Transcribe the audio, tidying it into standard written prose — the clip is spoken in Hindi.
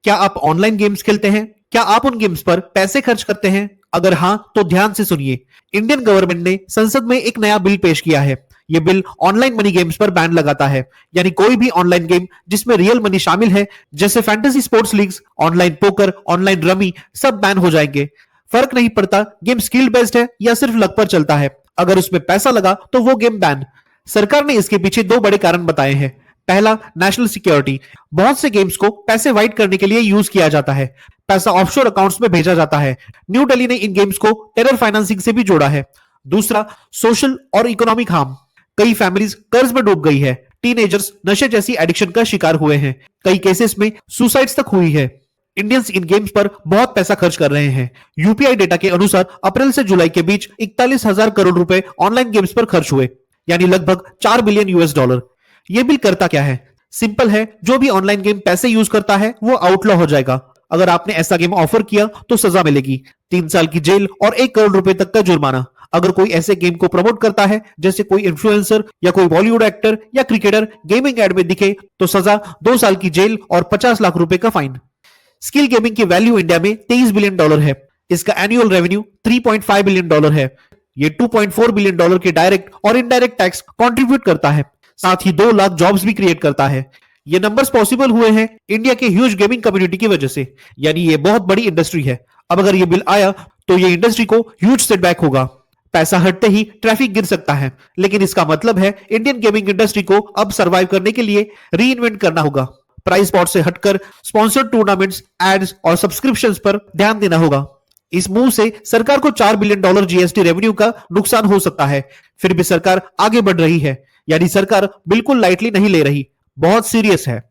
क्या आप ऑनलाइन गेम्स खेलते हैं? क्या आप उन गेम्स पर पैसे खर्च करते हैं? अगर हाँ, तो ध्यान से सुनिए। इंडियन गवर्नमेंट ने संसद में एक नया बिल पेश किया है। ये बिल ऑनलाइन मनी गेम्स पर बैन लगाता है, यानी कोई भी ऑनलाइन गेम जिसमें रियल मनी शामिल है, जैसे fantasy sports leagues, online poker, online rummy, सब बैन हो जाएंगे। फर्क नहीं पड़ता गेम स्किल बेस्ड है या सिर्फ लक पर चलता है, अगर उसमें पैसा लगा तो वो गेम बैन। सरकार ने इसके पीछे दो बड़े कारण बताए हैं। पहला, नेशनल सिक्योरिटी। बहुत से गेम्स को पैसे वाइट करने के लिए यूज किया जाता है, पैसा ऑफशोर अकाउंट्स में भेजा जाता है। न्यू दिल्ली ने इन गेम्स को टेरर फाइनेंसिंग से भी जोड़ा है। दूसरा, सोशल और इकोनॉमिक हार्म। कई फैमिलीज कर्ज में डूब गई है, टीनेजर्स नशे जैसी एडिक्शन का शिकार हुए हैं, कई केसेस में सुसाइड्स तक हुई है। इंडियंस इन गेम्स पर बहुत पैसा खर्च कर रहे हैं। यूपीआई डेटा के अनुसार अप्रैल से जुलाई के बीच 41,000 करोड़ रुपए ऑनलाइन गेम्स पर खर्च हुए, यानी लगभग 4 बिलियन यूएस डॉलर। ये बिल करता क्या है? सिंपल है, जो भी ऑनलाइन गेम पैसे यूज करता है वो आउटलॉ हो जाएगा। अगर आपने ऐसा गेम ऑफर किया तो सजा मिलेगी, 3 साल की जेल और 1 करोड़ रुपए तक का जुर्माना। अगर कोई ऐसे गेम को प्रमोट करता है, जैसे कोई इन्फ्लुएंसर या कोई बॉलीवुड एक्टर या क्रिकेटर गेमिंग एड में दिखे, तो सजा 2 साल की जेल और 50 लाख रुपए का फाइन। स्किल गेमिंग की वैल्यू इंडिया में $23 बिलियन है। इसका एनुअल रेवेन्यू $3.5 बिलियन है। ये $2.4 बिलियन के डायरेक्ट और इनडायरेक्ट टैक्स कंट्रीब्यूट करता है, साथ ही 2 लाख जॉब्स भी क्रिएट करता है। ये नंबर्स पॉसिबल हुए हैं इंडिया के ह्यूज गेमिंग कम्युनिटी की वजह से, यानी ये बहुत बड़ी इंडस्ट्री है। अब अगर ये बिल आया तो ये इंडस्ट्री को ह्यूज सेटबैक होगा। पैसा हटते ही ट्रैफिक गिर सकता है, लेकिन इसका मतलब है इंडियन गेमिंग इंडस्ट्री को अब सर्वाइव करने के लिए री इन्वेंट करना होगा। प्राइस स्पॉट से हटकर स्पॉन्सर्ड टूर्नामेंट्स, एड्स और सब्सक्रिप्शंस पर ध्यान देना होगा। इस मूव से सरकार को $4 बिलियन जीएसटी रेवेन्यू का नुकसान हो सकता है। फिर भी सरकार आगे बढ़ रही है, यानी सरकार बिल्कुल लाइटली नहीं ले रही, बहुत सीरियस है।